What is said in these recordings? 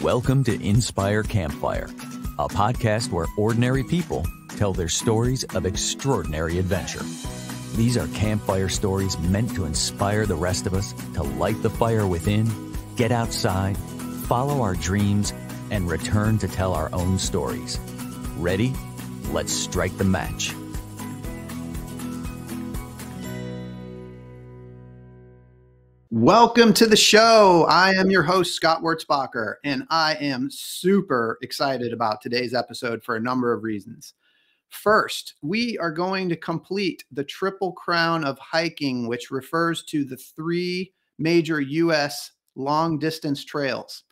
Welcome to Inspire Campfire, a podcast where ordinary people tell their stories of extraordinary adventure. These are campfire stories meant to inspire the rest of us to light the fire within, get outside, follow our dreams, and return to tell our own stories. Ready? Let's strike the match. Welcome to the show. I am your host, Scott Wurzbacher, and I am super excited about today's episode for a number of reasons. First, we are going to complete the Triple Crown of hiking, which refers to the three major U.S. long-distance trails.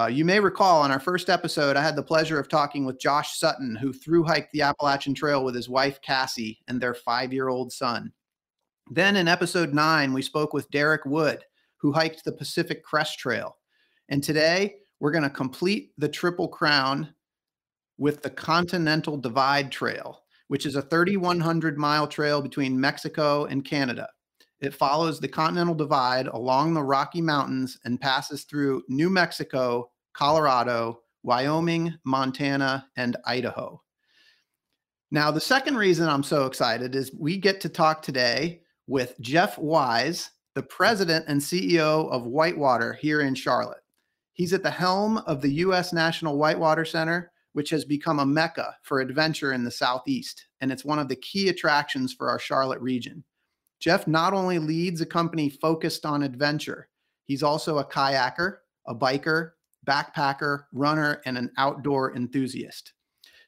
You may recall on our first episode, I had the pleasure of talking with Josh Sutton, who thru-hiked the Appalachian Trail with his wife, Cassie, and their 5-year-old son. Then in episode 9, we spoke with Derek Wood, who hiked the Pacific Crest Trail. And today, we're going to complete the Triple Crown with the Continental Divide Trail, which is a 3,100-mile trail between Mexico and Canada. It follows the Continental Divide along the Rocky Mountains and passes through New Mexico, Colorado, Wyoming, Montana, and Idaho. Now, the second reason I'm so excited is we get to talk today with Jeff Wise, the president and CEO of Whitewater here in Charlotte. He's at the helm of the US National Whitewater Center, which has become a mecca for adventure in the Southeast, and it's one of the key attractions for our Charlotte region. Jeff not only leads a company focused on adventure, he's also a kayaker, a biker, backpacker, runner, and an outdoor enthusiast.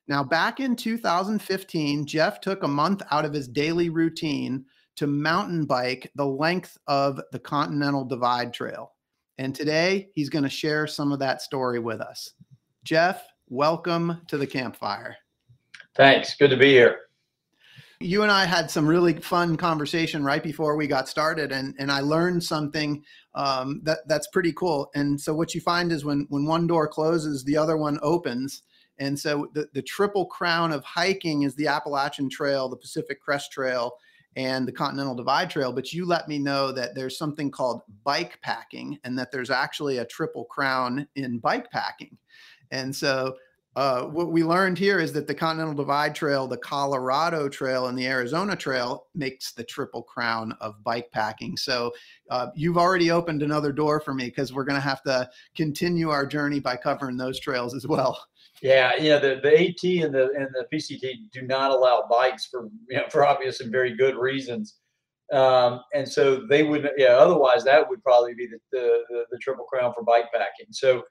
Now, back in 2015, Jeff took a month out of his daily routine to mountain bike the length of the Continental Divide Trail. And today, he's going to share some of that story with us. Jeff, welcome to the campfire. Thanks. Good to be here. You and I had some really fun conversation right before we got started, and I learned something that's pretty cool. And so what you find is when one door closes, the other one opens. And so the Triple Crown of hiking is the Appalachian Trail, the Pacific Crest Trail, and the Continental Divide Trail. But you let me know that there's something called bike packing, and that there's actually a Triple Crown in bike packing. And so what we learned here is that the Continental Divide Trail, the Colorado Trail, and the Arizona Trail makes the Triple Crown of bike packing. So you've already opened another door for me, because we're going to have to continue our journey by covering those trails as well. Yeah, the AT and the PCT do not allow bikes for obvious and very good reasons, and so they would. Yeah, otherwise that would probably be the Triple Crown for bike packing. So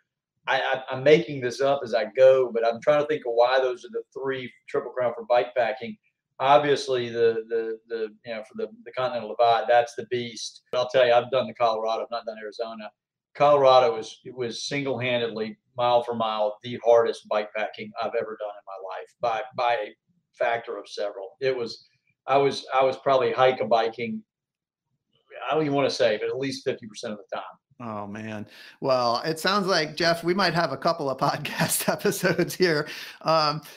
I'm making this up as I go, but I'm trying to think of why those are the three Triple Crown for bike packing. Obviously, for the Continental Divide, that's the beast. But I'll tell you, I've done the Colorado, I've not done Arizona. Colorado was single-handedly, mile for mile, the hardest bike packing I've ever done in my life by a factor of several. I was probably biking. I don't even want to say, but at least 50% of the time. Oh, man. Well, it sounds like, Jeff, we might have a couple of podcast episodes here.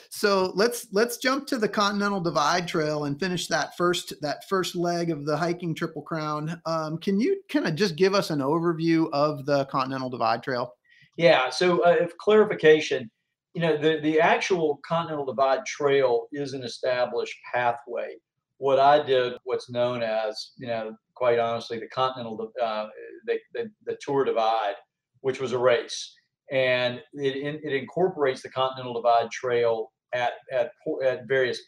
So let's jump to the Continental Divide Trail and finish that first leg of the hiking Triple Crown. Can you kind of just give us an overview of the Continental Divide Trail? Yeah. So clarification, the actual Continental Divide Trail is an established pathway. What I did, what's known as, quite honestly, the Continental, the Tour Divide, which was a race, and it incorporates the Continental Divide Trail at various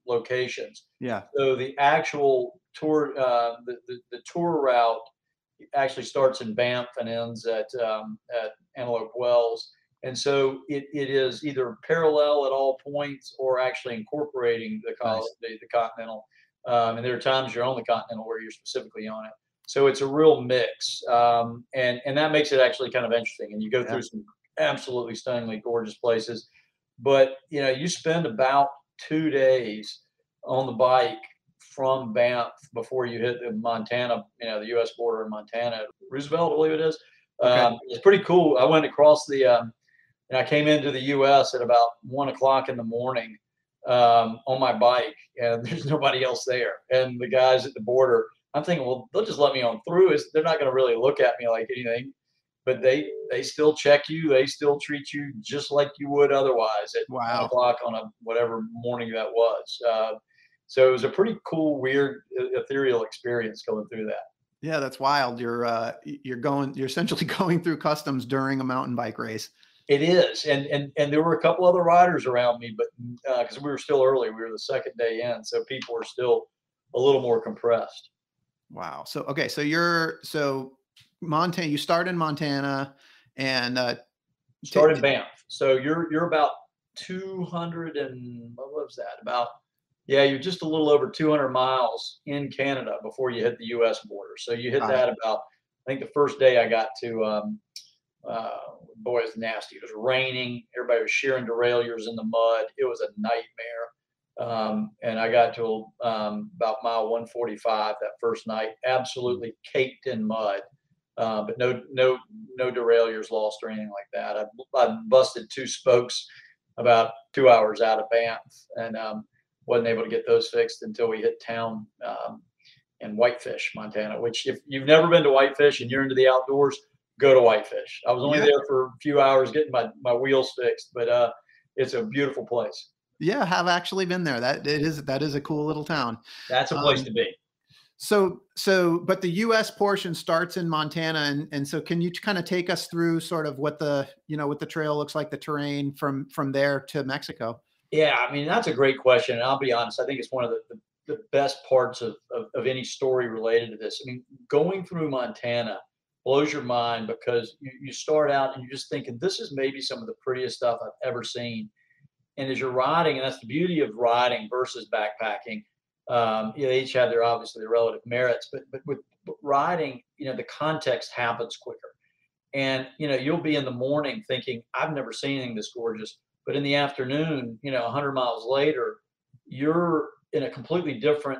locations. Yeah. So the actual tour, the tour route actually starts in Banff and ends at Antelope Wells. And so it is either parallel at all points or actually incorporating the Continental. And there are times you're on the Continental where you're specifically on it. So it's a real mix. And that makes it actually kind of interesting. And you go through some absolutely stunningly gorgeous places. But, you spend about 2 days on the bike from Banff before you hit the Montana, the U.S. border in Montana, Roosevelt, I believe it is. Okay. It's pretty cool. I went across and I came into the U.S. at about 1 o'clock in the morning on my bike, and there's nobody else there. And the guys at the border, I'm thinking, well, they'll just let me on through. They're not going to really look at me like anything. but they still check you. They still treat you just like you would otherwise at 1 o'clock on a whatever morning that was. So it was a pretty cool, weird, ethereal experience going through that. Yeah, that's wild. You're essentially going through customs during a mountain bike race. It is, and there were a couple other riders around me, but because we were still early, we were the second day in, so people were still a little more compressed. Wow. So okay, so Montana. You start in Montana, and start in Banff. So you're about 200 and what was that? You're just a little over 200 miles in Canada before you hit the U.S. border. So you hit that about, I think the first day I got to. Boy, it was nasty. It was raining. Everybody was shearing derailleurs in the mud. It was a nightmare. And I got to about mile 145 that first night, absolutely caked in mud, but no derailleurs lost or anything like that. I busted 2 spokes about 2 hours out of Banff, and wasn't able to get those fixed until we hit town in Whitefish, Montana. Which, if you've never been to Whitefish and you're into the outdoors, go to Whitefish. I was only there for a few hours getting my wheels fixed, but it's a beautiful place. Yeah, I have actually been there. That is a cool little town. That's a place to be. So, but the U.S. portion starts in Montana, and so can you kind of take us through sort of what the trail looks like, the terrain from there to Mexico? Yeah, I mean, that's a great question, and I'll be honest, I think it's one of the best parts of any story related to this. I mean, going through Montana blows your mind because you start out and you're just thinking, this is maybe some of the prettiest stuff I've ever seen. And as you're riding, and that's the beauty of riding versus backpacking, they each have obviously their relative merits, but with riding, the context happens quicker. And, you'll be in the morning thinking, I've never seen anything this gorgeous. But in the afternoon, 100 miles later, you're in a completely different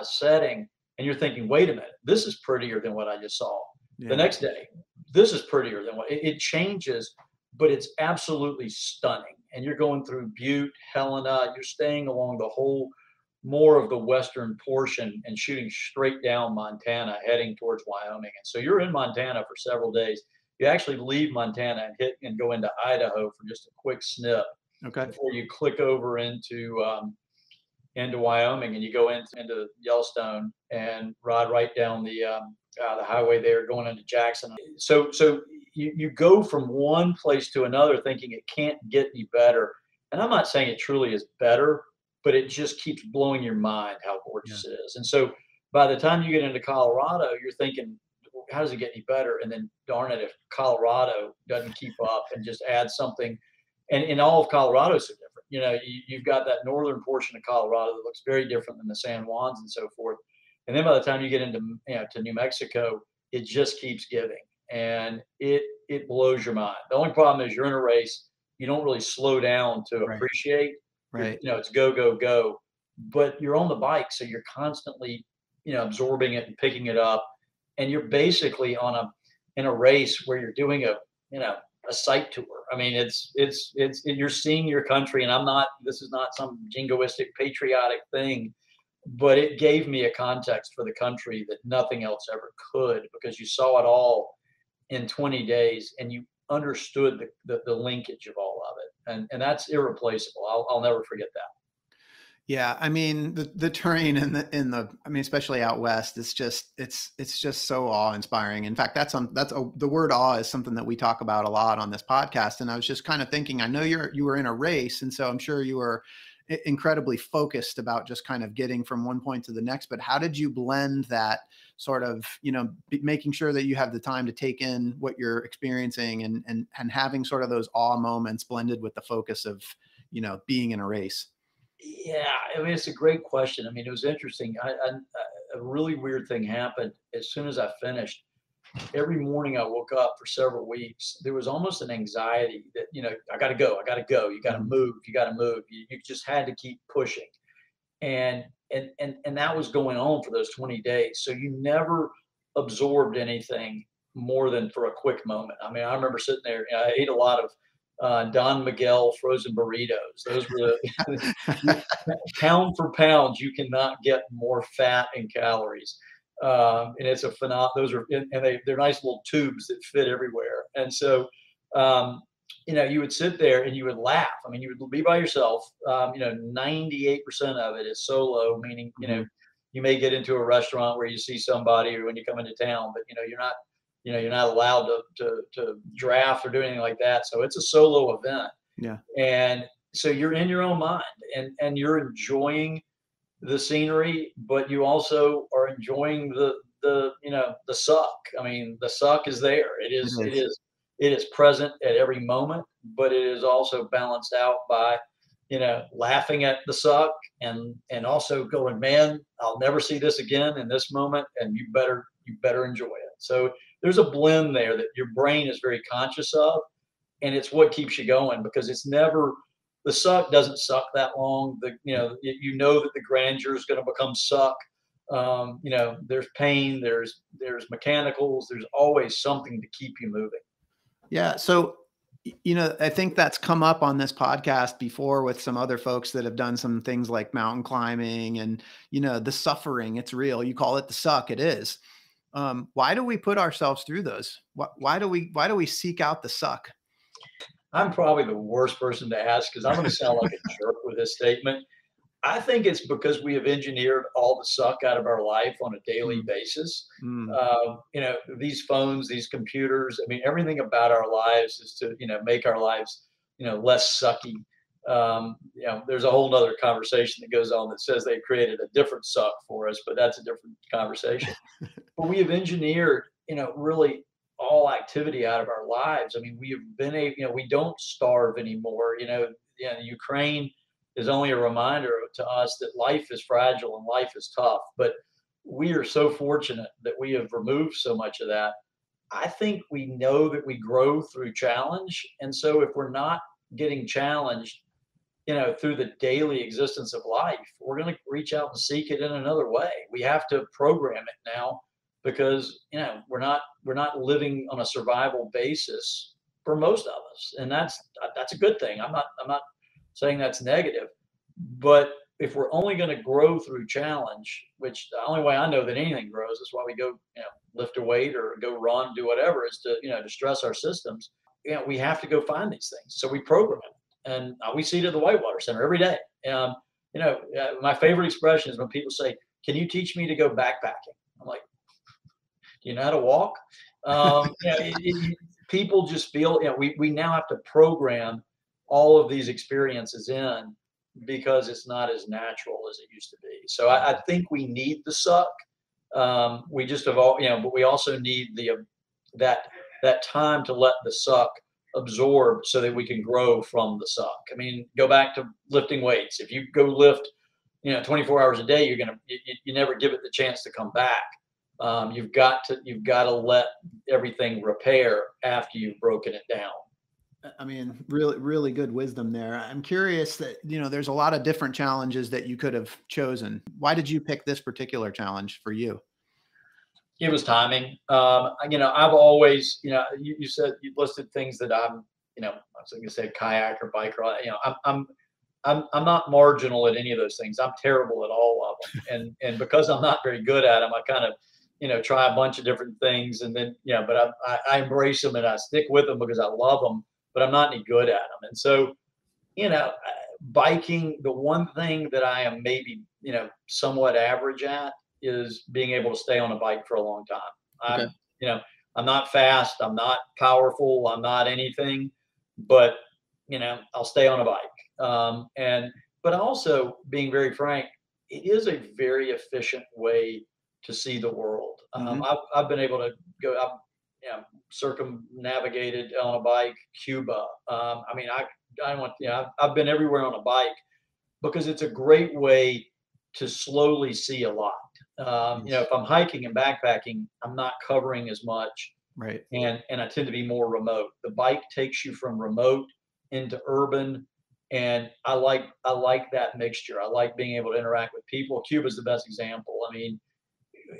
setting. And you're thinking, wait a minute, this is prettier than what I just saw. Yeah. The next day, this is prettier than what it changes, but it's absolutely stunning. And you're going through Butte, Helena, you're staying along the whole more of the western portion and shooting straight down Montana, heading towards Wyoming. And so you're in Montana for several days. You actually leave Montana and go into Idaho for just a quick snip. Okay. Before you click over into Wyoming, and you go into Yellowstone and ride right down the highway there going into Jackson. So you go from one place to another thinking it can't get any better. And I'm not saying it truly is better, but it just keeps blowing your mind how gorgeous it is. And so by the time you get into Colorado, you're thinking, how does it get any better? And then darn it, if Colorado doesn't keep up and just add something, and all of Colorado is so different. You've got that northern portion of Colorado that looks very different than the San Juans and so forth. And then by the time you get into to New Mexico, it just keeps giving, and it blows your mind. The only problem is you're in a race, you don't really slow down to appreciate. Right. It's go, go, go, but you're on the bike, so you're constantly absorbing it and picking it up, and you're basically in a race where you're doing a site tour. I mean, it's you're seeing your country, and this is not some jingoistic patriotic thing. But it gave me a context for the country that nothing else ever could, because you saw it all in 20 days and you understood the linkage of all of it. And that's irreplaceable. I'll never forget that. Yeah. I mean, the terrain I mean, especially out West, it's just so awe inspiring. In fact, the word awe is something that we talk about a lot on this podcast. And I was just kind of thinking, I know you were in a race, and so I'm sure you were incredibly focused about just kind of getting from one point to the next, but how did you blend that sort of, making sure that you have the time to take in what you're experiencing and having sort of those awe moments blended with the focus of, being in a race? Yeah, I mean, it's a great question. I mean, it was interesting. A really weird thing happened as soon as I finished. Every morning I woke up for several weeks, there was almost an anxiety that, I got to go. You got to move. You just had to keep pushing. And that was going on for those 20 days. So you never absorbed anything more than for a quick moment. I mean, I remember sitting there, I ate a lot of Don Miguel frozen burritos. Those were pound for pound, you cannot get more fat and calories. And it's a those are, and they're nice little tubes that fit everywhere. And so, you would sit there and you would laugh. I mean, you would be by yourself. 98% of it is solo, meaning, you may get into a restaurant where you see somebody or when you come into town, but you're not allowed to draft or do anything like that. So it's a solo event. Yeah. And so you're in your own mind and you're enjoying the scenery, but you also are enjoying the suck. I mean, the suck is there. It is present at every moment, but it is also balanced out by, laughing at the suck and also going, man, I'll never see this again in this moment, and you better enjoy it. So there's a blend there that your brain is very conscious of, and it's what keeps you going, because the suck doesn't suck that long. That the grandeur is going to become suck. There's pain, there's mechanicals, there's always something to keep you moving. Yeah. So, I think that's come up on this podcast before with some other folks that have done some things like mountain climbing and, the suffering. It's real. You call it the suck. It is. Why do we put ourselves through those? Why do we seek out the suck? I'm probably the worst person to ask because I'm going to sound like a jerk with this statement. I think it's because we have engineered all the suck out of our life on a daily basis. These phones, these computers, I mean, everything about our lives is to, make our lives, less sucky. There's a whole nother conversation that goes on that says they created a different suck for us, but that's a different conversation. But we have engineered, really all activity out of our lives. I mean, we have been we don't starve anymore. Ukraine is only a reminder to us that life is fragile and life is tough. But we are so fortunate that we have removed so much of that. I think we know that we grow through challenge. And so if we're not getting challenged, through the daily existence of life, we're going to reach out and seek it in another way. We have to program it now because, we're not living on a survival basis for most of us. And that's a good thing. I'm not saying that's negative, but if we're only going to grow through challenge, which the only way I know that anything grows is why we go, lift a weight or go run, do whatever, is to, to stress our systems. We have to go find these things. So we program it, and we see it at the Whitewater Center every day. My favorite expression is when people say, "Can you teach me to go backpacking?" I'm like, "Do you know how to walk?" People just feel, we now have to program all of these experiences in because it's not as natural as it used to be. So I think we need the suck. We just have all, but we also need that time to let the suck absorb so that we can grow from the suck. I mean, go back to lifting weights. If you go lift, 24 hours a day, you never give it the chance to come back. You've got to let everything repair after you've broken it down. I mean, really, really good wisdom there. I'm curious that, there's a lot of different challenges that you could have chosen. Why did you pick this particular challenge for you? It was timing. I've always, you said you listed things that I was going to say kayak or bike, or, I'm not marginal at any of those things. I'm terrible at all of them. And because I'm not very good at them, I kind of, try a bunch of different things and then, but I embrace them and I stick with them because I love them, but I'm not any good at them. And so, biking, the one thing that I am maybe, somewhat average at is being able to stay on a bike for a long time. Okay. I'm not fast, I'm not powerful, I'm not anything, but, I'll stay on a bike. But also being very frank, it is a very efficient way to see the world. I've been able to go, circumnavigated on a bike, Cuba. I've been everywhere on a bike because it's a great way to slowly see a lot. If I'm hiking and backpacking, I'm not covering as much. Right. And I tend to be more remote. The bike takes you from remote into urban. And I like that mixture. I like being able to interact with people. Cuba's the best example. I mean,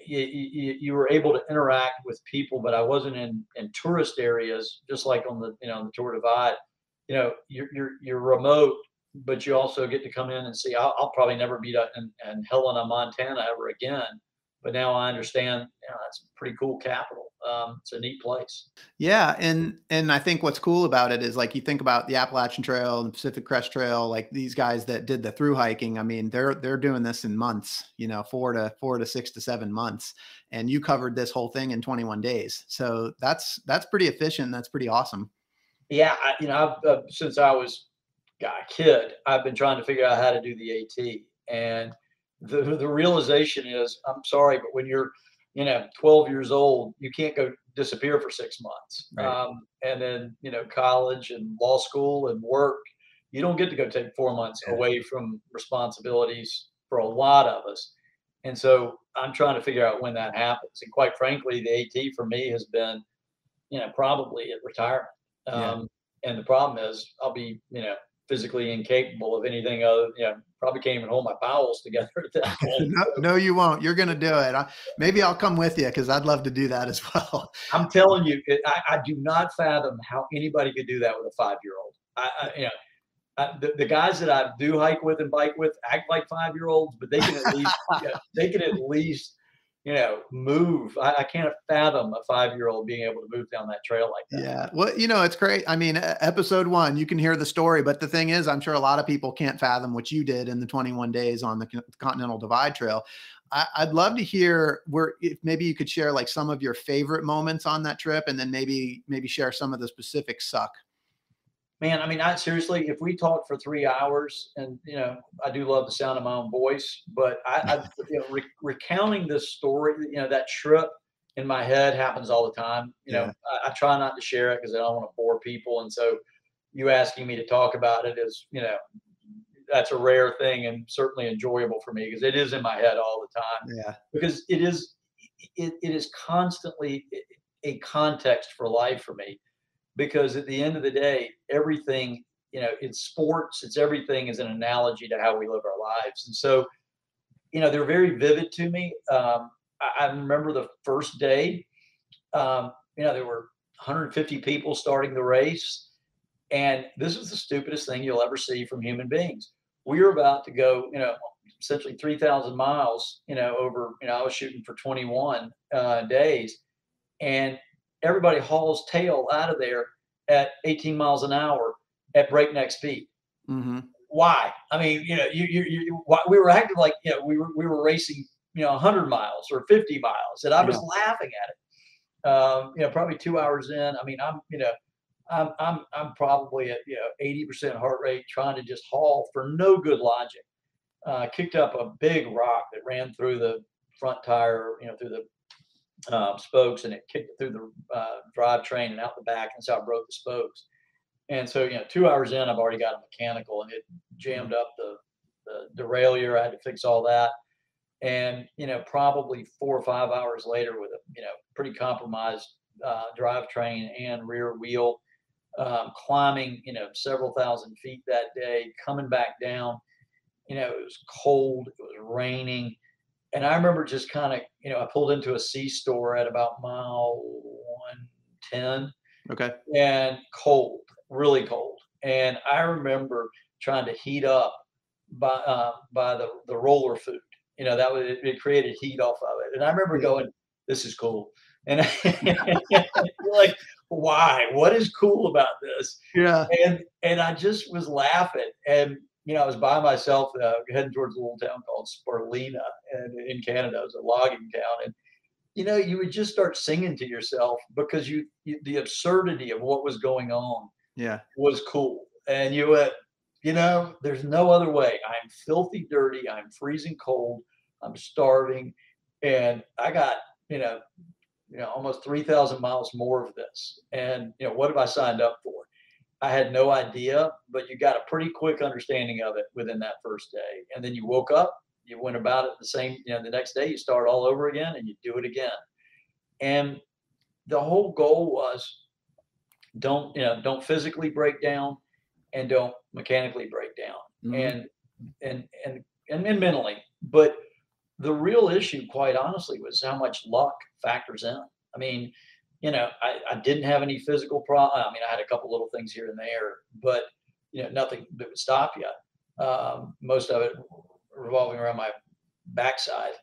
you were able to interact with people, but I wasn't in tourist areas, just like on the the Tour Divide. You're remote, but you also get to come in and see. I'll probably never be in Helena, Montana ever again, but now I understand, it's a pretty cool capital. It's a neat place. Yeah, and I think what's cool about it is like you think about the Appalachian Trail and the Pacific Crest Trail, like these guys that did the through hiking. I mean, they're doing this in months, 4 to 6 to 7 months, and you covered this whole thing in 21 days. So that's pretty efficient. That's pretty awesome. Yeah, I've since I was a kid, I've been trying to figure out how to do the AT, and the realization is, I'm sorry, but when you're 12 years old, you can't go disappear for 6 months. Right. And then, college and law school and work, you don't get to go take 4 months Yeah. away from responsibilities for a lot of us. And so I'm trying to figure out when that happens. And quite frankly, the AT for me has been, probably at retirement. Yeah. And the problem is I'll be, physically incapable of anything other, probably can't even hold my bowels together at that point. No, no, you won't. You're going to do it. Maybe I'll come with you because I'd love to do that as well. I'm telling you, I do not fathom how anybody could do that with a 5-year-old. The guys that I do hike with and bike with act like 5-year-olds, but they can at least, they can at least, move. I can't fathom a 5-year-old being able to move down that trail like that. Yeah. Well, it's great. I mean, episode 1, you can hear the story, but the thing is, I'm sure a lot of people can't fathom what you did in the 21 days on the Continental Divide Trail. I'd love to hear if maybe you could share like some of your favorite moments on that trip, and then maybe share some of the specific suck. Man, I mean, seriously, if we talk for 3 hours, and I do love the sound of my own voice, but recounting this story, that trip in my head happens all the time. Yeah. I try not to share it because I don't want to bore people, and so you asking me to talk about it is, that's a rare thing and certainly enjoyable for me because it is in my head all the time. Yeah. Because it is constantly a context for life for me. Because at the end of the day, everything, it's sports, it's everything is an analogy to how we live our lives. And so, they're very vivid to me. I remember the first day, there were 150 people starting the race. And this is the stupidest thing you'll ever see from human beings. We were about to go, essentially 3,000 miles, over, I was shooting for 21 days. And everybody hauls tail out of there at 18 miles an hour at breakneck speed. Mm-hmm. Why? I mean, we were acting like, we were racing, 100 miles or 50 miles, and I was laughing at it. Probably 2 hours in. I mean, I'm probably at 80% heart rate, trying to just haul for no good logic. Kicked up a big rock that ran through the front tire, through the spokes, and it kicked through the drivetrain and out the back, and so I broke the spokes. And so 2 hours in, I've already got a mechanical, and it jammed up the derailleur. I had to fix all that, and probably 4 or 5 hours later, with a pretty compromised drivetrain and rear wheel, climbing several thousand feet that day, coming back down. It was cold, it was raining. And I remember just kind of, I pulled into a C-store at about mile 110. Okay. And cold, really cold. And I remember trying to heat up by the roller food. It created heat off of it. And I remember going, this is cool. And you're like, why? What is cool about this? Yeah. And I just was laughing. And I was by myself heading towards a little town called Sparlina in Canada. It was a logging town. And, you would just start singing to yourself because the absurdity of what was going on was cool. And you went, there's no other way. I'm filthy dirty. I'm freezing cold. I'm starving. And I got, almost 3,000 miles more of this. And, what have I signed up for? I had no idea, but you got a pretty quick understanding of it within that first day. And then you woke up, you went about it the same, the next day you start all over again and you do it again. And the whole goal was don't physically break down and don't mechanically break down. Mm-hmm. and mentally. But the real issue, quite honestly, was how much luck factors in. I mean, I didn't have any physical problem. I mean, I had a couple little things here and there, but nothing that would stop you. Most of it revolving around my backside.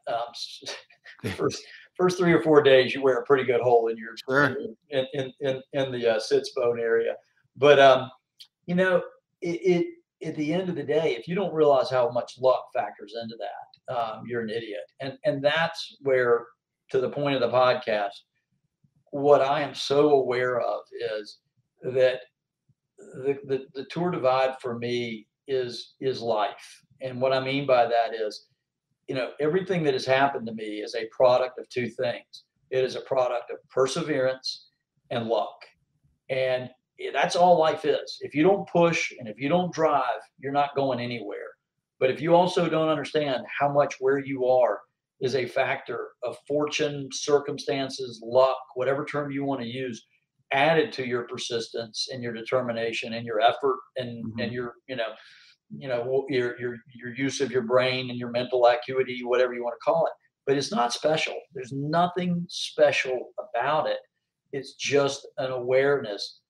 First 3 or 4 days, you wear a pretty good hole in your Sure. in the sits bone area. But you know, it at the end of the day, if you don't realize how much luck factors into that, you're an idiot. And that's where, to the point of the podcast, what I am so aware of is that the Tour Divide for me is life. And what I mean by that is, everything that has happened to me is a product of two things. It is a product of perseverance and luck. And that's all life is. If you don't push and if you don't drive, you're not going anywhere. But if you also don't understand how much where you are is a factor of fortune, circumstances, luck, whatever term you want to use, added to your persistence and your determination and your effort and your your use of your brain and your mental acuity, whatever you want to call it. But it's not special. There's nothing special about it. It's just an awareness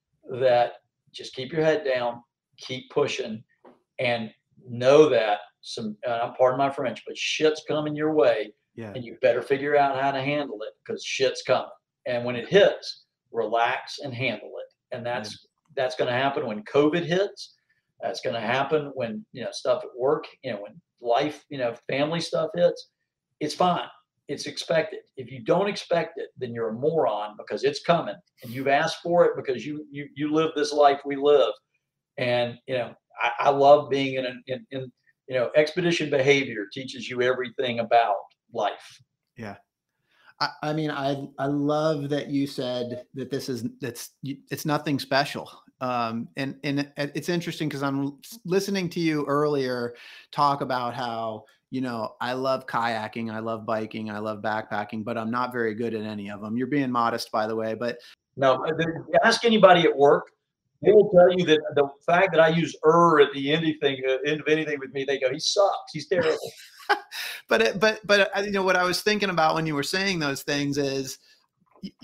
that just keep your head down, keep pushing, and know that pardon my French, but shit's coming your way. Yeah. And you better figure out how to handle it, because shit's coming. And when it hits, relax and handle it. And that's going to happen when COVID hits. That's going to happen when, stuff at work, when life, family stuff hits. It's fine. It's expected. If you don't expect it, then you're a moron, because it's coming and you've asked for it, because you live this life we live. And, I love being in expedition behavior teaches you everything about life. Yeah. I mean, I love that you said that it's nothing special. And it's interesting because I'm listening to you earlier talk about how, I love kayaking, I love biking, I love backpacking, but I'm not very good at any of them. You're being modest, by the way, but no, ask anybody at work. They will tell you that the fact that I use at the end of anything with me, they go, he sucks, he's terrible. But what I was thinking about when you were saying those things is,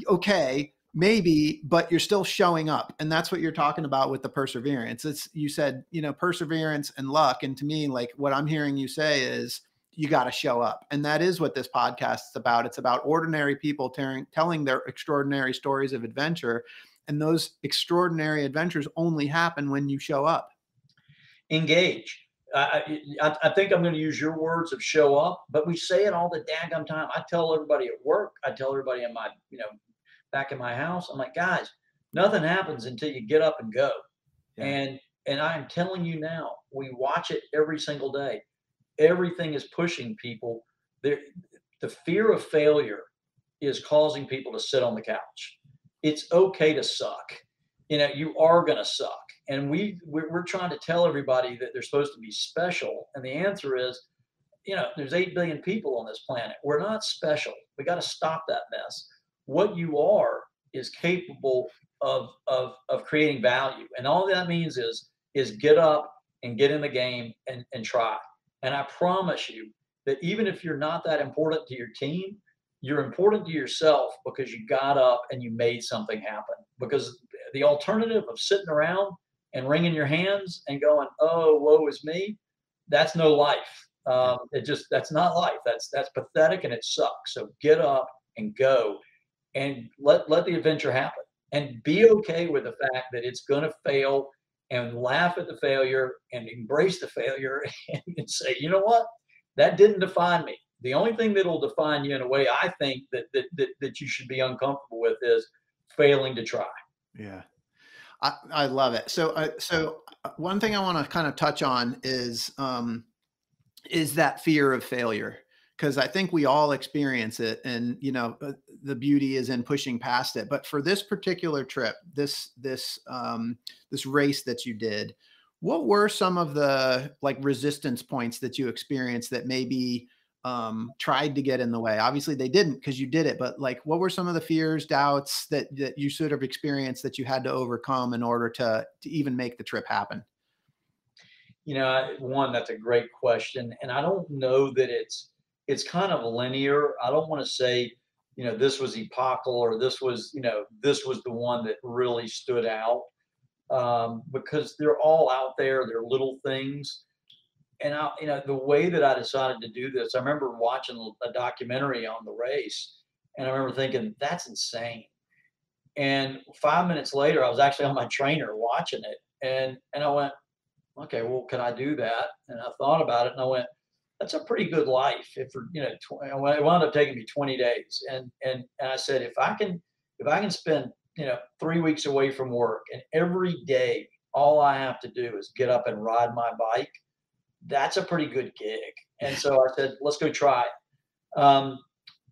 okay, maybe, but you're still showing up. And that's what you're talking about with the perseverance. You said, perseverance and luck. And to me, like, what I'm hearing you say is you got to show up. And that is what this podcast is about. It's about ordinary people telling their extraordinary stories of adventure. And those extraordinary adventures only happen when you show up. Engage. I think I'm going to use your words of show up, but we say it all the daggum time. I tell everybody at work, I tell everybody in my, back in my house, I'm like, guys, nothing happens until you get up and go. Yeah. And I'm telling you now, we watch it every single day. Everything is pushing people. The fear of failure is causing people to sit on the couch. It's okay to suck. You are going to suck. And we're trying to tell everybody that they're supposed to be special. And the answer is, there's 8 billion people on this planet. We're not special. We got to stop that mess. What you are is capable of creating value. And all that means is get up and get in the game and try. And I promise you that even if you're not that important to your team, you're important to yourself, because you got up and you made something happen. Because the alternative of sitting around and wringing your hands and going, oh, woe is me, that's no life. That's not life. That's pathetic, and it sucks. So get up and go and let the adventure happen, and be okay with the fact that it's going to fail, and laugh at the failure and embrace the failure and say, you know what, that didn't define me. The only thing that'll define you, in a way, I think that you should be uncomfortable with, is failing to try. Yeah. I love it. So one thing I want to kind of touch on is that fear of failure, because I think we all experience it, and the beauty is in pushing past it. But for this particular trip, this race that you did, what were some of the resistance points that you experienced that maybe tried to get in the way? Obviously they didn't, because you did it, but what were some of the fears, doubts that you sort of experienced that you had to overcome in order to even make the trip happen? One, that's a great question. And I don't know that it's kind of linear. I don't want to say, this was epochal, or this was the one that really stood out, because they're all out there. They're little things. the way that I decided to do this, I remember watching a documentary on the race, and I remember thinking, that's insane. And 5 minutes later, I was actually on my trainer watching it, and I went, okay, well, can I do that? And I thought about it, and I went, that's a pretty good life. If it wound up taking me 20 days, and I said, if I can spend 3 weeks away from work, and every day all I have to do is get up and ride my bike, that's a pretty good gig. And so I said, let's go try it.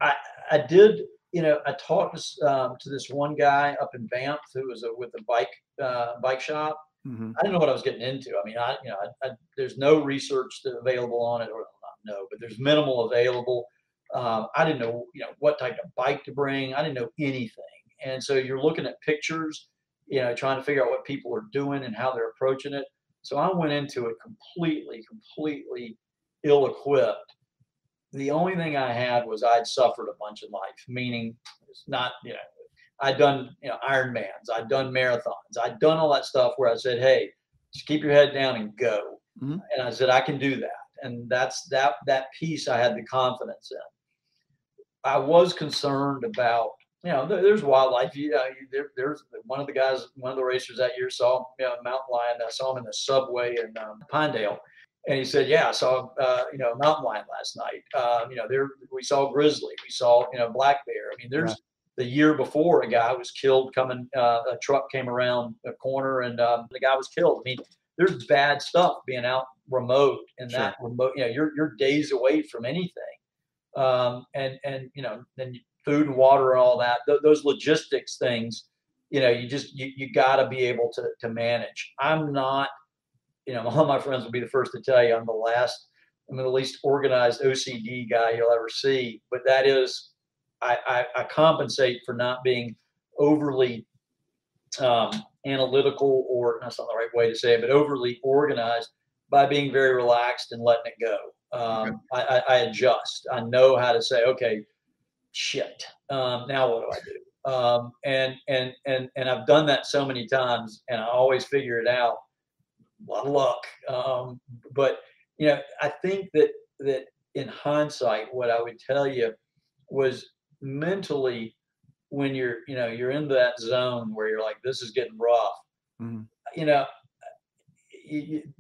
I I did, I talked to this one guy up in Banff who was with a bike shop. Hmm. I didn't know what I was getting into. I mean, there's no research available on it, or not no, but there's minimal available. I didn't know, what type of bike to bring. I didn't know anything. And so you're looking at pictures, trying to figure out what people are doing and how they're approaching it. So I went into it completely ill-equipped. The only thing I had was I'd suffered a bunch in life, meaning it's not, I'd done, Ironmans, I'd done marathons, I'd done all that stuff where I said, hey, just keep your head down and go. Hmm. And I said, I can do that. And that's that piece I had the confidence in. I was concerned about, there's wildlife. There's one of the racers that year saw, a mountain lion. I saw him in the subway in Pinedale. And he said, yeah, I saw, a mountain lion last night. We saw grizzly. We saw, black bear. I mean, the year before a guy was killed coming, a truck came around a corner and the guy was killed. I mean, there's bad stuff being out remote and Sure. that remote, you're days away from anything. And then food and water and all that, those logistics things, you got to be able to manage. I'm not, all my friends will be the first to tell you I'm the least organized OCD guy you'll ever see. But that is, I compensate for not being overly analytical, or that's not the right way to say it, but overly organized by being very relaxed and letting it go. Okay. I adjust. I know how to say, okay, shit. Now what do I do? And I've done that so many times, and I always figure it out. A lot of luck. But I think that in hindsight, what I would tell you was mentally, when you're in that zone where you're like, this is getting rough. Hmm.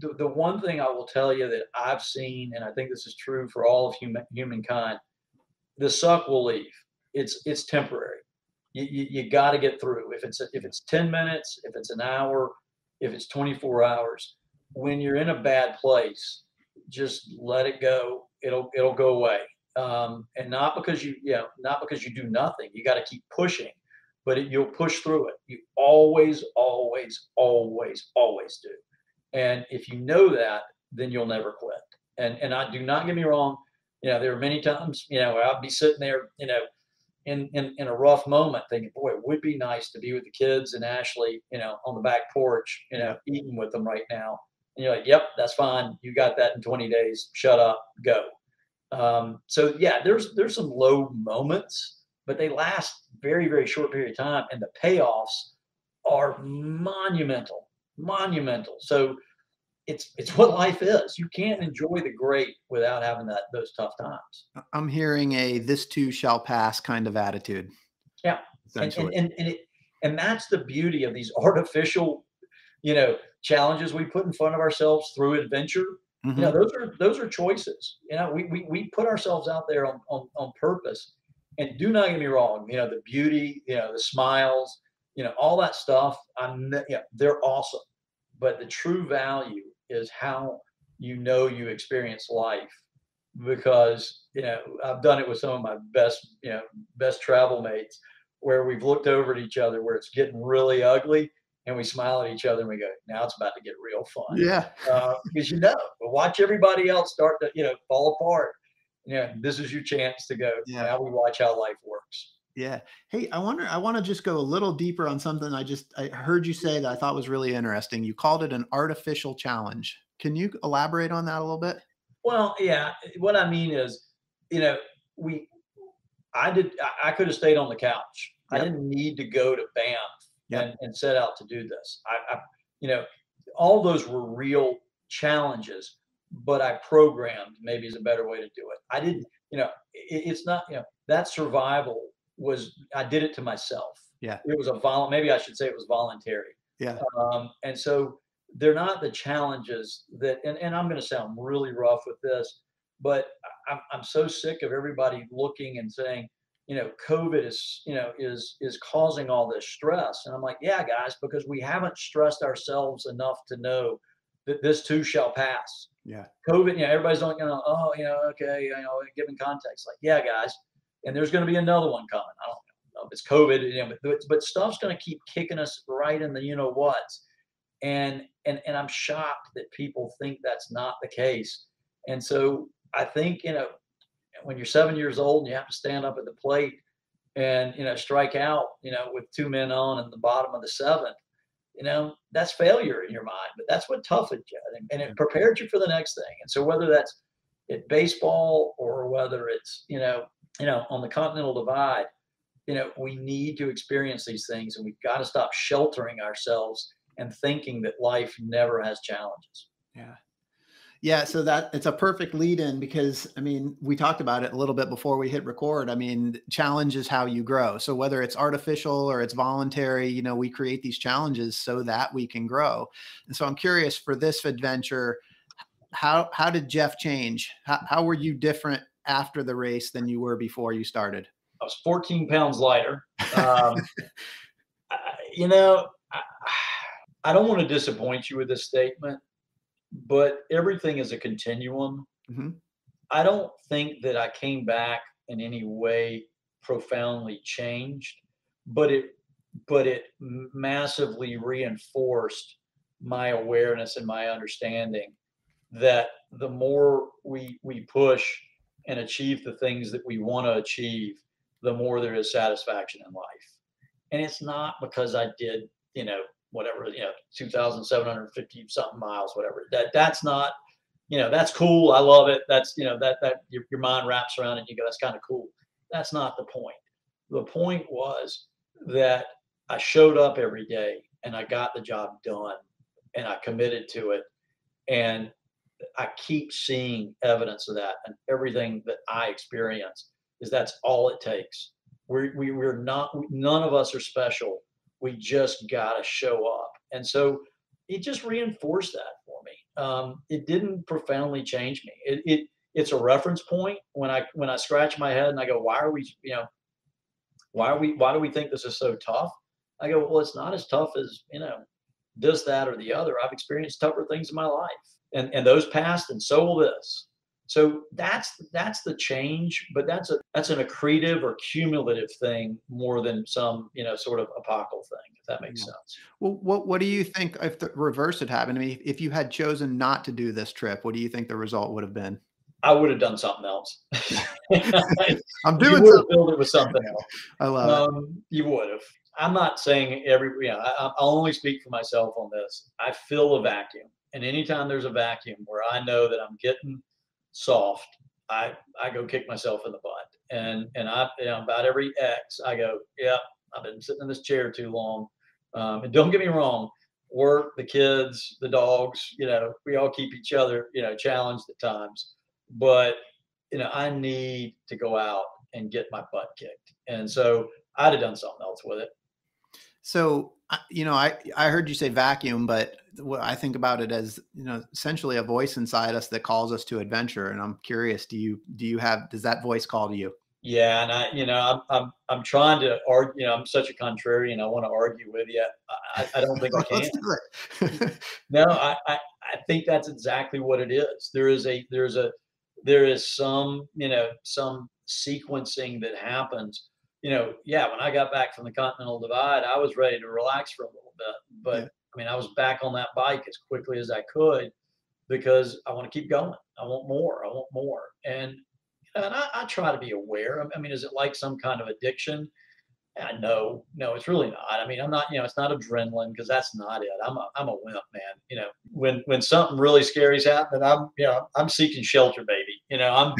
The one thing I will tell you that I've seen, and I think this is true for all of humankind, the suck will leave. It's temporary. You got to get through. If it's 10 minutes, if it's an hour, if it's 24 hours, when you're in a bad place, just let it go. It'll go away. And not because you do nothing. You got to keep pushing, but you'll push through it. You always do. And if you know that, then you'll never quit. And I do not, get me wrong. There are many times, where I'll be sitting there, in a rough moment thinking, boy, it would be nice to be with the kids and Ashley, on the back porch, eating with them right now. And you're like, yep, that's fine. You got that in 20 days. Shut up, go. So yeah, there's some low moments, but they last very short period of time, and the payoffs are monumental. So it's what life is. You can't enjoy the great without having those tough times. I'm hearing a "this too shall pass" kind of attitude. Yeah, Essentially. and that's the beauty of these artificial, challenges we put in front of ourselves through adventure. Hmm. Those are choices. We put ourselves out there on purpose. And do not get me wrong, the beauty, the smiles, all that stuff, they're awesome. But the true value is how you experience life. Because, I've done it with some of my best travel mates, where we've looked over at each other where it's getting really ugly, and we smile at each other and we go, now it's about to get real fun. Yeah. Because watch everybody else start to, fall apart. This is your chance to go. Yeah. Now we watch how life works. Yeah. Hey, I want to just go a little deeper on something I heard you say that I thought was really interesting. You called it an artificial challenge. Can you elaborate on that a little bit? Well, yeah. What I mean is, I could have stayed on the couch. Yep. I didn't need to go to Banff Yep. and set out to do this. All those were real challenges, but I programmed, maybe is a better way to do it. I didn't, it's not, that survival I did it to myself. Yeah. It was maybe I should say it was voluntary. Yeah. And so they're not the challenges that, and I'm going to sound really rough with this, but I'm so sick of everybody looking and saying, COVID is causing all this stress. And I'm like, yeah, guys, because we haven't stressed ourselves enough to know that this too shall pass. Yeah. COVID, everybody's like, okay, giving context, like, yeah, guys, and there's going to be another one coming. I don't know if it's COVID, but stuff's going to keep kicking us right in the whats. And I'm shocked that people think that's not the case. And so I think, when you're 7 years old and you have to stand up at the plate and, strike out, with 2 men on in the bottom of the seventh, that's failure in your mind, but that's what toughened you and it prepared you for the next thing. And so whether that's at baseball or whether it's, on the Continental Divide, we need to experience these things, and we've got to stop sheltering ourselves and thinking that life never has challenges. Yeah. Yeah. So that it's a perfect lead in because, we talked about it a little bit before we hit record. Challenge is how you grow. So whether it's artificial or it's voluntary, we create these challenges so that we can grow. And so I'm curious for this adventure, how did Jeff change? How were you different after the race than you were before you started? I was 14 pounds lighter. I don't want to disappoint you with this statement, but everything is a continuum. Mm-hmm. I don't think that I came back in any way profoundly changed, but it massively reinforced my awareness and my understanding that the more we push and achieve the things that we want to achieve, the more there is satisfaction in life. And it's not because I did, whatever, 2,750 something miles, whatever. That's not, that's cool. I love it. That's, that your mind wraps around it and you go, that's kind of cool. That's not the point. The point was that I showed up every day and I got the job done and I committed to it. And I keep seeing evidence of that, and everything that I experience is that's all it takes. We're not, none of us are special. We just got to show up. And so it just reinforced that for me. It didn't profoundly change me. It's a reference point when I scratch my head and I go, why do we think this is so tough? I go, well, it's not as tough as, this, that, or the other. I've experienced tougher things in my life, and those passed, and so will this. So that's the change, but that's an accretive or cumulative thing more than some, sort of apocal thing, if that makes sense. Well, what do you think if the reverse had happened? If you had chosen not to do this trip, what do you think the result would have been? I would have done something else. I'm doing you would have filled it with something else. I love it. You would have. I'm not saying I'll only speak for myself on this. I fill a vacuum. And anytime there's a vacuum where I know that I'm getting soft, I go kick myself in the butt. And I, about every X, I go, yeah, I've been sitting in this chair too long. And don't get me wrong, work, the kids, the dogs, we all keep each other, challenged at times. But, I need to go out and get my butt kicked. And so I'd have done something else with it. So, I heard you say vacuum, but what I think about it as, essentially a voice inside us that calls us to adventure. And I'm curious, does that voice call to you? Yeah. And I'm trying to argue, I'm such a contrarian. I want to argue with you. I don't think I can. Let's do it. No, I think that's exactly what it is. There is some, some sequencing that happens. When I got back from the Continental Divide, I was ready to relax for a little bit, but I was back on that bike as quickly as I could because I want to keep going. I want more. And I try to be aware. Is it like some kind of addiction? No, it's really not. I'm not, it's not adrenaline because that's not it. I'm a wimp, man. When something really scary is happening, I'm seeking shelter, baby. I'm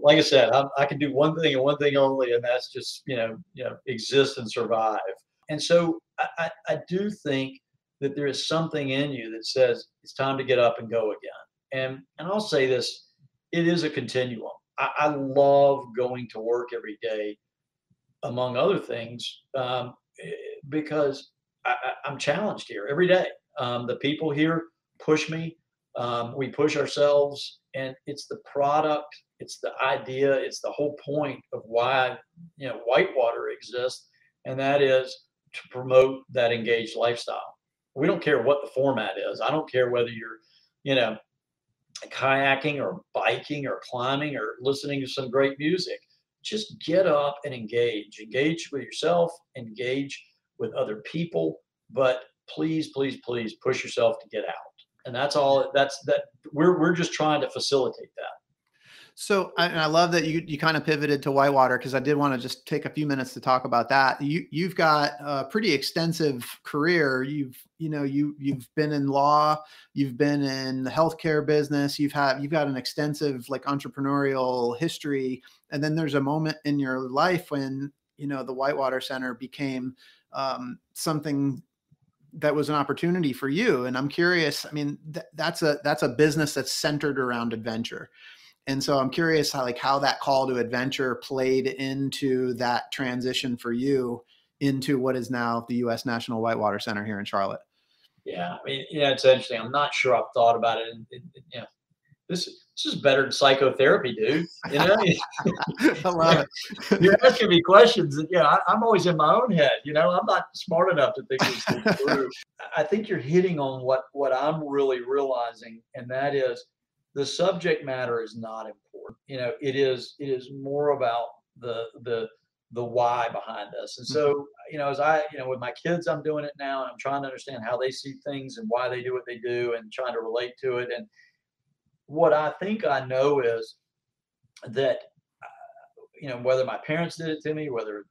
like I said, I can do one thing and one thing only, and that's just, exist and survive. And so I do think that there is something in you that says it's time to get up and go again. And I'll say this, it is a continuum. I love going to work every day, among other things, because I'm challenged here every day. The people here push me. We push ourselves, and it's the product, it's the idea, it's the whole point of why Whitewater exists, and that is to promote that engaged lifestyle. We don't care what the format is. I don't care whether you're, you know, kayaking or biking or climbing or listening to some great music. Just get up and engage with yourself, engage with other people, but please, please, please push yourself to get out. And that's all. We're just trying to facilitate that. So, and I love that you kind of pivoted to whitewater, because I did want to just take a few minutes to talk about that. You've got a pretty extensive career. You've been in law, you've been in the healthcare business, you've got an extensive like entrepreneurial history. And then there's a moment in your life when, the Whitewater Center became something that was an opportunity for you. And I'm curious, I mean, that's a business that's centered around adventure. And so I'm curious how that call to adventure played into that transition for you into what is now the US National Whitewater Center here in Charlotte. Yeah, I mean, it's interesting. I'm not sure I've thought about it. This is better than psychotherapy, dude. I love it. You're asking me questions that, I'm always in my own head. I'm not smart enough to think these things through. I think you're hitting on what I'm really realizing, and that is, the subject matter is not important. It is more about the why behind this. And so, as with my kids, I'm doing it now, and I'm trying to understand how they see things and why they do what they do, and trying to relate to it. And what I think I know is that, whether my parents did it to me, whether,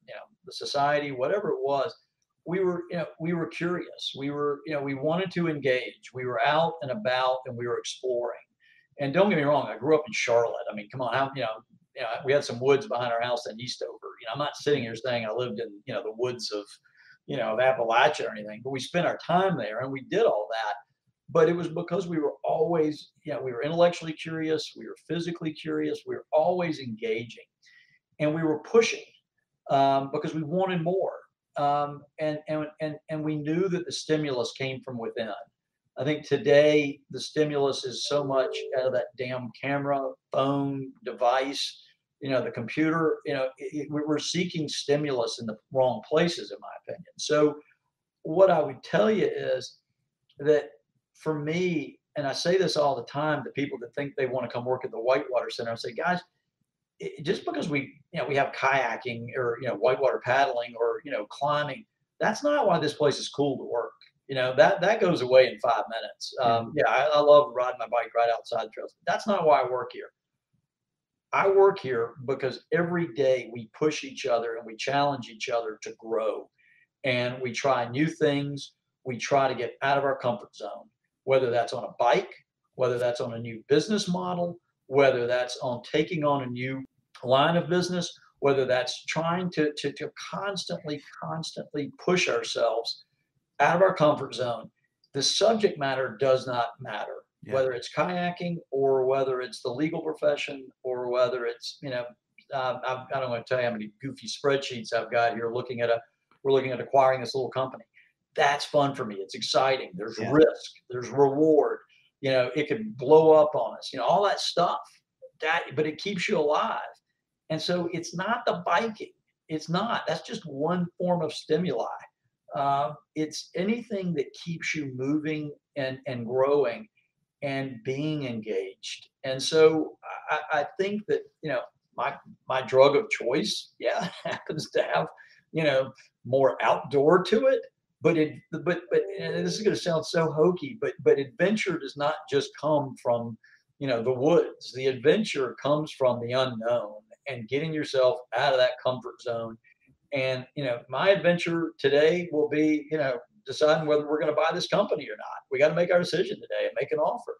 the society, whatever it was, we were curious. We wanted to engage. We were out and about, and we were exploring. And don't get me wrong, I grew up in Charlotte. I mean, come on, we had some woods behind our house in Eastover. I'm not sitting here saying I lived in, the woods of, of Appalachia or anything, but we spent our time there and we did all that. But it was because we were always, we were intellectually curious, we were physically curious, we were always engaging, and we were pushing because we wanted more. And we knew that the stimulus came from within. I think today the stimulus is so much out of that damn camera, phone, device, the computer. We're seeking stimulus in the wrong places, in my opinion. So what I would tell you is that for me, and I say this all the time to people that think they want to come work at the Whitewater Center, I say, guys, just because we have kayaking or, whitewater paddling or, climbing, that's not why this place is cool to work. That goes away in 5 minutes. I love riding my bike right outside the trails. That's not why I work here. I work here because every day we push each other and we challenge each other to grow. And we try new things. We try to get out of our comfort zone, whether that's on a bike, whether that's on a new business model, whether that's on taking on a new line of business, whether that's trying to constantly push ourselves out of our comfort zone. The subject matter does not matter, whether it's kayaking or whether it's the legal profession or whether it's, I don't want to tell you how many goofy spreadsheets I've got here we're looking at acquiring this little company. That's fun for me. It's exciting. There's risk, there's reward, it could blow up on us, all that stuff, but it keeps you alive. And so it's not the biking. It's not, that's just one form of stimuli. It's anything that keeps you moving and growing and being engaged. And so I think that, my drug of choice, happens to have, more outdoor to it. But and this is going to sound so hokey, but adventure does not just come from, the woods. The adventure comes from the unknown and getting yourself out of that comfort zone. And, my adventure today will be, deciding whether we're going to buy this company or not. We got to make our decision today and make an offer.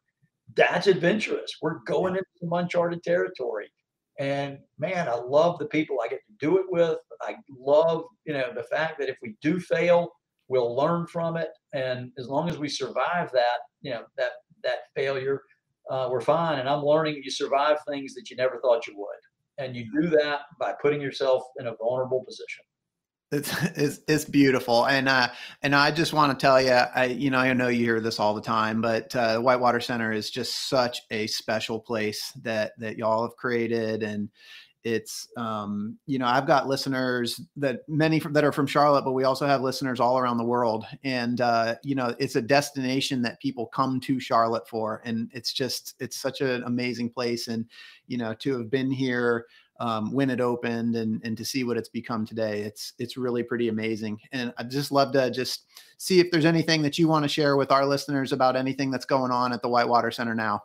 That's adventurous. We're going into some uncharted territory. And man, I love the people I get to do it with. I love, the fact that if we do fail, we'll learn from it. And as long as we survive that, that failure, we're fine. And I'm learning you survive things that you never thought you would. And you do that by putting yourself in a vulnerable position. It's beautiful. And I just want to tell you, I know you hear this all the time, but Whitewater Center is just such a special place that y'all have created. And it's, I've got listeners many that are from Charlotte, but we also have listeners all around the world. And, it's a destination that people come to Charlotte for. And it's such an amazing place. And, to have been here, when it opened and to see what it's become today, it's really pretty amazing. And I'd just love to just see if there's anything that you want to share with our listeners about anything that's going on at the Whitewater Center now.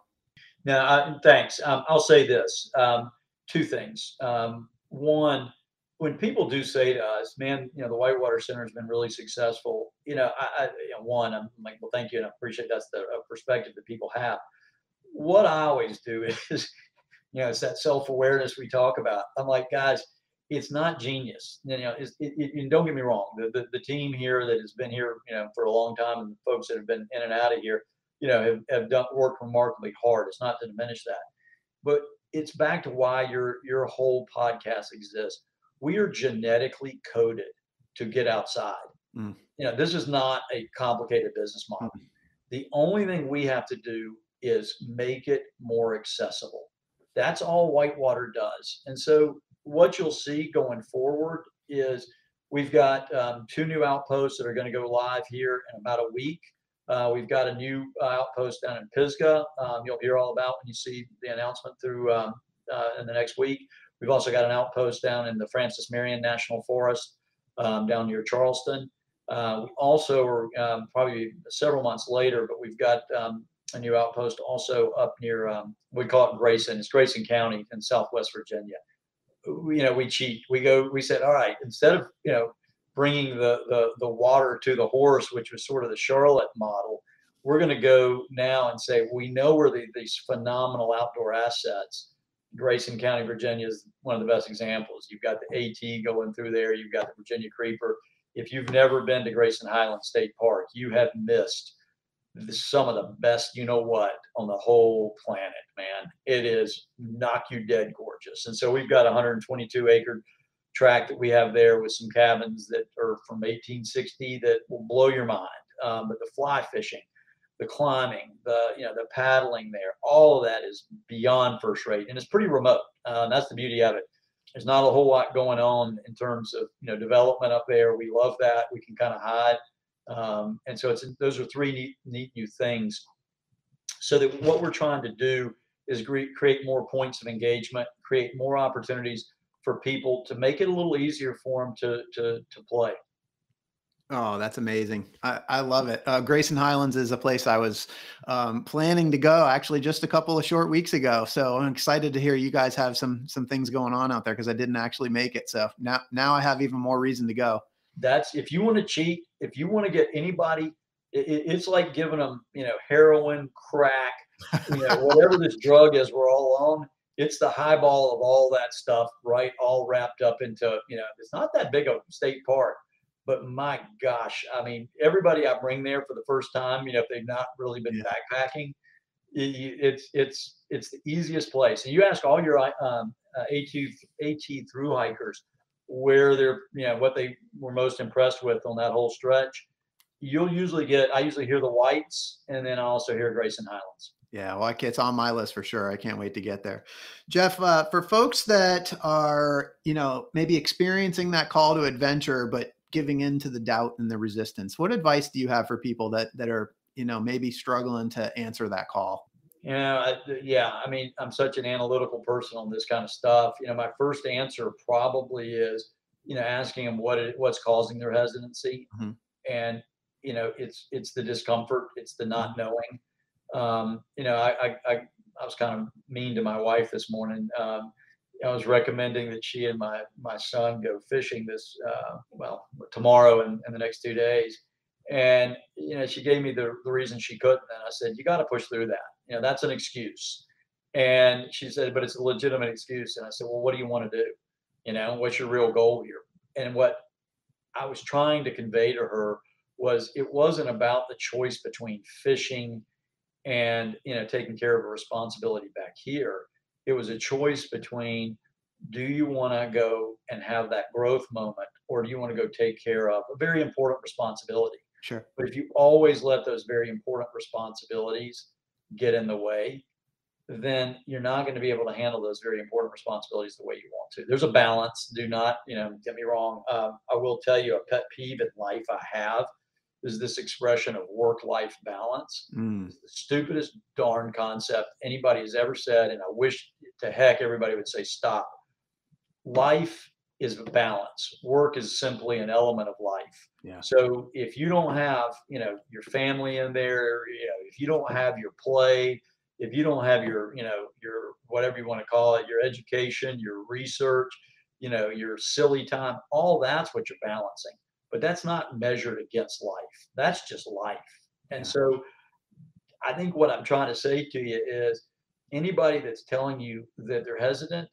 Now, thanks. I'll say this, two things. One, when people do say to us, man, the Whitewater Center has been really successful, I'm like, well, thank you. And I appreciate that's the perspective that people have. What I always do is, it's that self-awareness we talk about. I'm like, guys, it's not genius. And don't get me wrong. The team here that has been here, for a long time, and the folks that have been in and out of here, have worked remarkably hard. It's not to diminish that, but it's back to why your whole podcast exists. We are genetically coded to get outside. Mm. This is not a complicated business model. Mm. The only thing we have to do is make it more accessible. That's all Whitewater does. And so what you'll see going forward is we've got 2 new outposts that are going to go live here in about a week. We've got a new outpost down in Pisgah. You'll hear all about when you see the announcement through in the next week. We've also got an outpost down in the Francis Marion National Forest down near Charleston. We also are probably several months later, but we've got a new outpost also up near, we call it Grayson. It's Grayson County in Southwest Virginia. We cheat. We said, all right, instead of, bringing the water to the horse, which was sort of the Charlotte model, we're going to go now and say, we know where these phenomenal outdoor assets. Grayson County, Virginia is one of the best examples. You've got the AT going through there. You've got the Virginia Creeper. If you've never been to Grayson Highlands State Park, you have missed some of the best, on the whole planet, man. It is knock you dead gorgeous. And so we've got a 122-acre tract that we have there with some cabins that are from 1860 that will blow your mind. But the fly fishing, the climbing, the paddling there, all of that is beyond first rate, and it's pretty remote. That's the beauty of it. There's not a whole lot going on in terms of development up there. We love that. We can kind of hide. And so those are 3 neat new things. So that what we're trying to do is create more points of engagement, create more opportunities for people to make it a little easier for them to play. Oh, that's amazing. I love it. Grayson Highlands is a place I was planning to go actually just a couple of short weeks ago. So I'm excited to hear you guys have some things going on out there because I didn't actually make it. So now I have even more reason to go. That's if you want to cheat, if you want to get anybody, it's like giving them, heroin, crack, whatever this drug is we're all on. It's the highball of all that stuff, right? All wrapped up into, it's not that big of a state park, but my gosh, I mean, everybody I bring there for the first time, if they've not really been backpacking, it's the easiest place. And you ask all your AT through hikers where they're, what they were most impressed with on that whole stretch. I usually hear the Whites, and then I also hear Grayson Highlands. Yeah, well, it's on my list for sure. I can't wait to get there. Jeff, for folks that are, maybe experiencing that call to adventure, but giving into the doubt and the resistance, what advice do you have for people that are, maybe struggling to answer that call? I mean, I'm such an analytical person on this kind of stuff. My first answer probably is, asking them what's causing their hesitancy. Mm-hmm. And, it's the discomfort. It's the not knowing. I was kind of mean to my wife this morning. I was recommending that she and my son go fishing tomorrow and the next 2 days. And, she gave me the reason she couldn't. And I said, you got to push through that. That's an excuse. And she said, but it's a legitimate excuse. And I said, well, what do you want to do? What's your real goal here? And what I was trying to convey to her was it wasn't about the choice between fishing and, taking care of a responsibility back here. It was a choice between, do you want to go and have that growth moment, or do you want to go take care of a very important responsibility? Sure. But if you always let those very important responsibilities get in the way, then you're not going to be able to handle those very important responsibilities the way you want to. There's a balance. Do not, get me wrong. I will tell you, a pet peeve in life I have is this expression of work-life balance. It's the stupidest darn concept anybody has ever said, and I wish to heck everybody would say stop. Life is a balance. Work is simply an element of life. Yeah. So if you don't have, your family in there, if you don't have your play, if you don't have your whatever you want to call it, your education, your research, your silly time, all that's what you're balancing. But that's not measured against life. That's just life. And so I think what I'm trying to say to you is, anybody that's telling you that they're hesitant,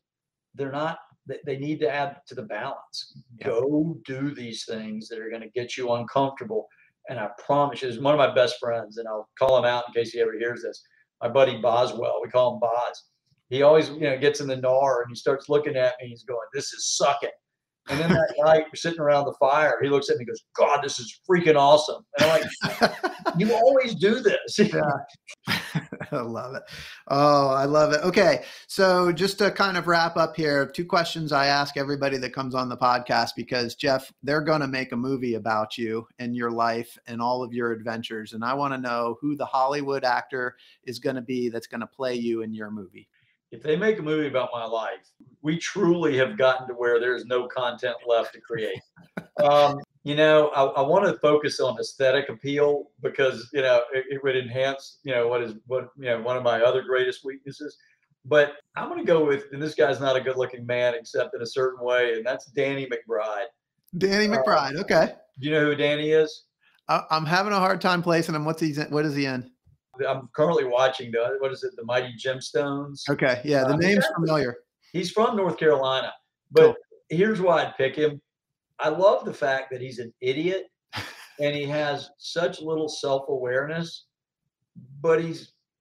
they're not. They need to add to the balance. Yep. Go do these things that are going to get you uncomfortable. And I promise you, he's one of my best friends, and I'll call him out in case he ever hears this. My buddy Boswell, we call him Boz. He always, gets in the gnar and he starts looking at me. He's going, "This is sucking." And then that night, we're sitting around the fire. He looks at me and goes, "God, this is freaking awesome." And I'm like, "You always do this." Yeah. I love it. Oh, I love it. Okay. So just to kind of wrap up here, 2 questions I ask everybody that comes on the podcast, because Jeff, they're going to make a movie about you and your life and all of your adventures. And I want to know who the Hollywood actor is going to be that's going to play you in your movie. If they make a movie about my life, we truly have gotten to where there's no content left to create. I want to focus on aesthetic appeal because, it would enhance, one of my other greatest weaknesses. But I'm going to go with, and this guy's not a good looking man except in a certain way, and that's Danny McBride. Danny McBride. Okay. Do you know who Danny is? I'm having a hard time placing him. What is he in? I'm currently watching the Mighty Gemstones. Okay. Yeah. The name's familiar. He's from North Carolina, but Cool. Here's why I'd pick him. I love the fact that he's an idiot and he has such little self-awareness, but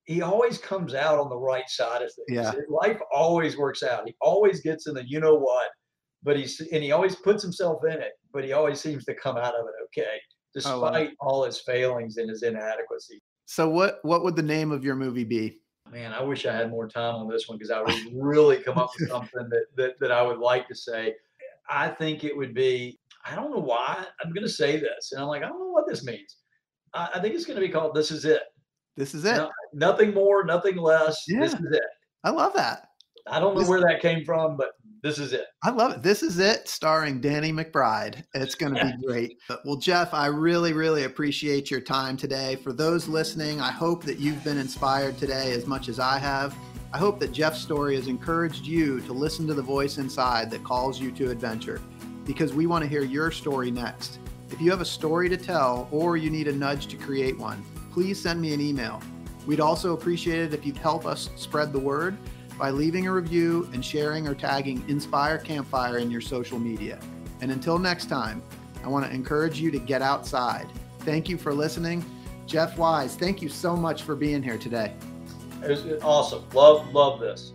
he always comes out on the right side of things. Yeah. Life always works out. He always gets in the what, but he always puts himself in it, but he always seems to come out of it okay, despite all his failings and his inadequacy. So what would the name of your movie be? Man, I wish I had more time on this one because I would really come up with something that I would like to say. I think it would be, I don't know why I'm going to say this. And I'm like, I don't know what this means. I think it's going to be called This Is It. This is it. No, nothing more, nothing less. Yeah. This is it. I love that. I don't know where that came from, but this is it. I love it. This Is It, starring Danny McBride. It's going to be great. Well, Jeff, I really, really appreciate your time today. For those listening, I hope that you've been inspired today as much as I have. I hope that Jeff's story has encouraged you to listen to the voice inside that calls you to adventure, because we want to hear your story next. If you have a story to tell or you need a nudge to create one, please send me an email. We'd also appreciate it if you'd help us spread the word by leaving a review and sharing or tagging Inspire Campfire in your social media. And until next time, I want to encourage you to get outside. Thank you for listening. Jeff Wise, thank you so much for being here today. It was awesome. Love this.